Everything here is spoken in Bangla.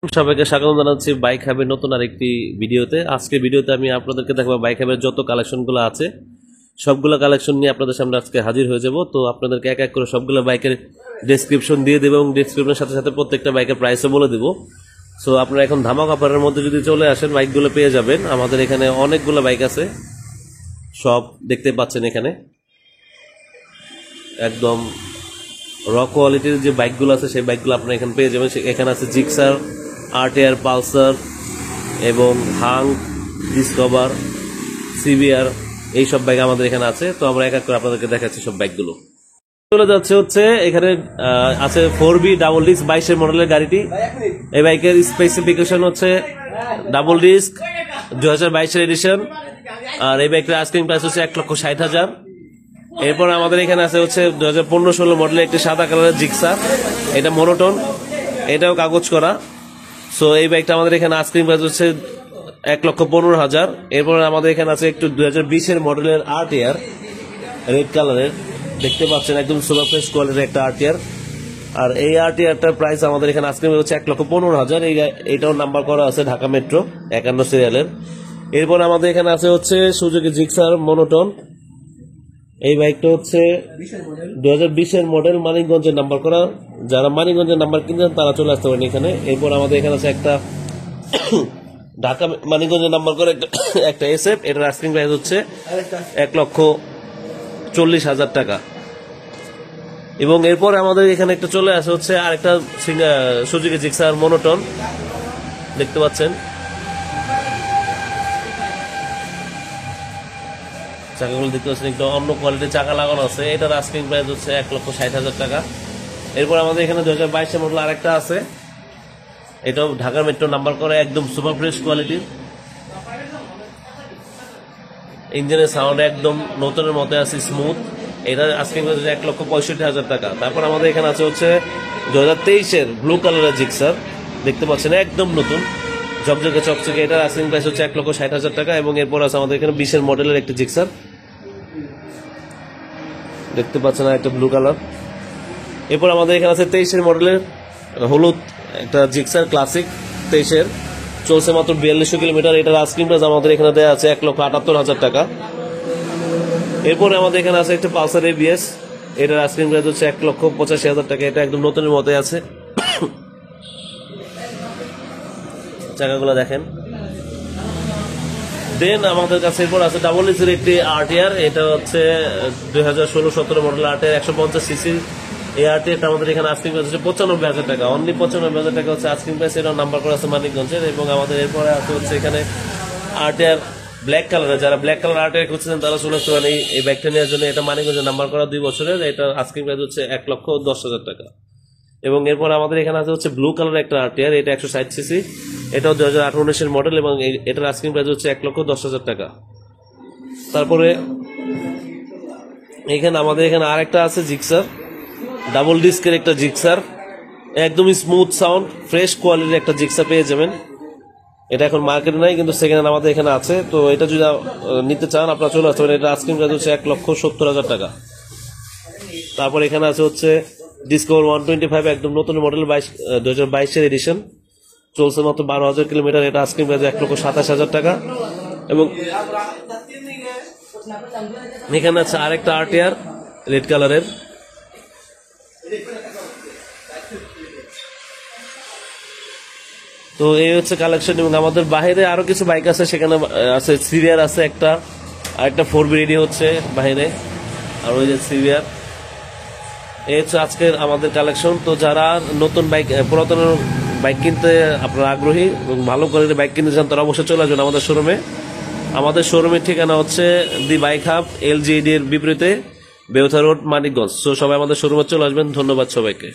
সবাইকে স্বাগত জানাচ্ছি বাইক হাবের নতুন আরেকটি ভিডিওতে। আজকে ভিডিওতে আমি আপনাদেরকে দেখাবো বাইক হাবের যত কালেকশনগুলো আছে সবগুলো কালেকশন নিয়ে আপনাদের সামনে আজকে হাজির হয়ে যাব। তো আপনাদেরকে এক এক করে সবগুলো বাইকের ডেসক্রিপশন দিয়ে দেবো এবং ডেসক্রিপশনের সাথে সাথে প্রত্যেকটা বাইকের প্রাইসও বলে দেবো। সো আপনারা এখন ধামাকা অফারের মধ্যে যদি চলে আসেন বাইকগুলো পেয়ে যাবেন। আমাদের এখানে অনেকগুলো বাইক আছে, সব দেখতে পাচ্ছেন এখানে একদম র কোয়ালিটির যে বাইকগুলো আছে সেই বাইকগুলো আপনারা এখানে পেয়ে যাবেন। এখানে আছে জিক্সার, আরটিআর, পালসার এবং হাং, ডিসকভার, সিবিআর, এইসব বাইক আমাদের এখানে আছে। তো আমরা এক এক করে আপনাদেরকে দেখাচ্ছি সব বাইকগুলো। চলে যাচ্ছে হচ্ছে এখানে আছে 4B ডাবল ডিস্ক 22-এর মডেলের গাড়িটি। এই বাইকের স্পেসিফিকেশন হচ্ছে ডাবল ডিস্ক 2022-এর এডিশন, আর এই বাইকের আস্কিং প্রাইস হচ্ছে 1,60,000। এরপর আমাদের এখানে আছে হচ্ছে 2015-16 মডেলের একটি সাদা কালারের জিক্সার, এটা মোনোটোন, এটাও কাগজ করা। সো এই বাইকটা আমাদের এখানে আস্কিং প্রাইস হচ্ছে 1,15,000। এরপর আমাদের এখানে আছে একটু 2020-এর মডেলের আরটিআর, রেড কালারের, দেখতে পাচ্ছেন একদম সুপার ফ্রেশ কোয়ালিটির একটা আরটিআর। আর এই আরটিআরটার প্রাইস আমাদের এখানে আস্কিং প্রাইস হচ্ছে 1,15,000। এইটাও নাম্বার করা আছে ঢাকা মেট্রো 51 সিরিয়ালের। এরপর আমাদের এখানে আছে হচ্ছে সুজুকি জিক্সার মোনোটোন, এই বাইকটা হচ্ছে 2020-এর মডেল, মানিকগঞ্জের নাম্বার করা। যারা মানিকগঞ্জের নাম্বার কিনছেন তারা চলে আসতে পারেন এখানে। এরপর আমাদের এখানে আছে একটা ঢাকা মানিকগঞ্জের নাম্বার করে একটা এসএফ, এটার আস্কিং প্রাইস হচ্ছে 1,40,000 টাকা। এবং এরপর আমাদের এখানে একটা চলে আসে হচ্ছে আরেকটা সুজুকি জিক্সার মোনোটোন, দেখতে পাচ্ছেন চাকাগুলো দেখতে পাচ্ছেন একটু অন্য কোয়ালিটির চাকা লাগানো আছে। এটার আস্কিং প্রাইস হচ্ছে 1,60,000 টাকা। এরপর আমাদের এখানে 2022-এর মডেল আরেকটা আছে, এটাও ঢাকা মেট্রো নাম্বার করে, একদম সুপার ফ্রেশ কোয়ালিটির, ইঞ্জিনের সাউন্ড একদম নতুনের মতো আছে, স্মুথ। এটার আস্কিং প্রাইস হচ্ছে 1,65,000 টাকা। তারপর আমাদের এখানে আছে হচ্ছে 2023-এর ব্লু কালারের জিক্সার, দেখতে পাচ্ছেন একদম নতুন ঝকঝকে চকচকে, এটার আস্কিং প্রাইস হচ্ছে 1,60,000 টাকা। এবং এরপর আছে আমাদের এখানে 20-এর মডেলের একটি জিক্সার, দেখতে পাচ্ছেন একটা ব্লু কালার। এরপর আমাদের এখানে আছে 23-এর মডেলের হলুদ একটা জিক্সার ক্লাসিক, 23-এর, চলছে মাত্র 4200 কিলোমিটার। এটার আস্কিং প্রাইস আমাদের এখানে দেওয়া আছে 1,78,000 টাকা। এরপরে আমাদের এখানে আছে একটা পালসার এবিএস, এটার আস্কিং প্রাইস হচ্ছে 1,85,000 টাকা। এটা একদম নতুনের মতো আছে, চাকাগুলো দেখেন। দেন আমাদের কাছে এরপর আছে ডাবল ডিস্কের একটি আরটিআর, এটা হচ্ছে 2016-17 মডেল আরটিআর, 150 সিসি। এই আরটিআরটা আমাদের এখানে আস্কিং প্রাইস হচ্ছে 95,000 টাকা, অনলি 95,000 টাকা হচ্ছে আস্কিং প্রাইস। এটা নাম্বার করা আছে মানিকগঞ্জের। এবং আমাদের এরপরে আছে হচ্ছে এখানে আরটিআর ব্ল্যাক কালারের, যারা ব্ল্যাক কালার আরটিআর খুঁজছেন তারা চলে আসতে পারেন এই বাইকটা নেওয়ার জন্য। এটা মানিকগঞ্জের নাম্বার করা 2 বছরের, এটা আস্কিং প্রাইস হচ্ছে 1,10,000 টাকা। এবং এরপর আমাদের এখানে আছে হচ্ছে ব্লু কালার একটা আরটিআর, এটা 160 সিসি, এটাও 2018-19-এর মডেল এবং এটার আস্কিং প্রাইস হচ্ছে 1,10,000 টাকা। তারপরে এখানে আমাদের এখানে আরেকটা আছে জিক্সার, ডাবল ডিস্কের একটা জিক্সার, একদমই স্মুথ সাউন্ড, ফ্রেশ কোয়ালিটির একটা জিক্সার পেয়ে যাবেন। এটা এখন মার্কেটে নাই, কিন্তু সেকেন্ড হ্যান্ড আমাদের এখানে আছে। তো এটা যদি নিতে চান আপনারা চলে আসতে পারেন। এটা আস্কিং প্রাইস হচ্ছে 1,70,000 টাকা। তারপর এখানে আছে হচ্ছে ডিসকভার 125, একদম নতুন মডেল, 2022-এর এডিশন, চলছে মাত্র 12,000 কিলোমিটার। এটা আস্কিং প্রাইস 1,27,000 টাকা। এবং এখানে আছে আরেকটা আরটিআর রেড কালারের, তো এই হচ্ছে কালেকশন। এবং আমাদের বাইরে আরো কিছু বাইক আছে, সেখানে আছে সিভিআর আছে একটা, আরেকটা 4B রেডি হচ্ছে বাইরে, আর ওই যে সিভিআর। এই হচ্ছে আজকের আমাদের কালেকশন। তো যারা নতুন বাইক, পুরাতন বাইক কিনতে আপনারা আগ্রহী এবং ভালো করে বাইক কিনতে চান তারা অবশ্যই চলে আসবেন আমাদের শোরুমে। আমাদের শোরুমের ঠিকানা হচ্ছে দি বাইক হাব, LGD এর বিপরীতে, বেউথা রোড, মানিকগঞ্জ। সো সবাই আমাদের শোরুমে চলে আসবেন। ধন্যবাদ সবাইকে।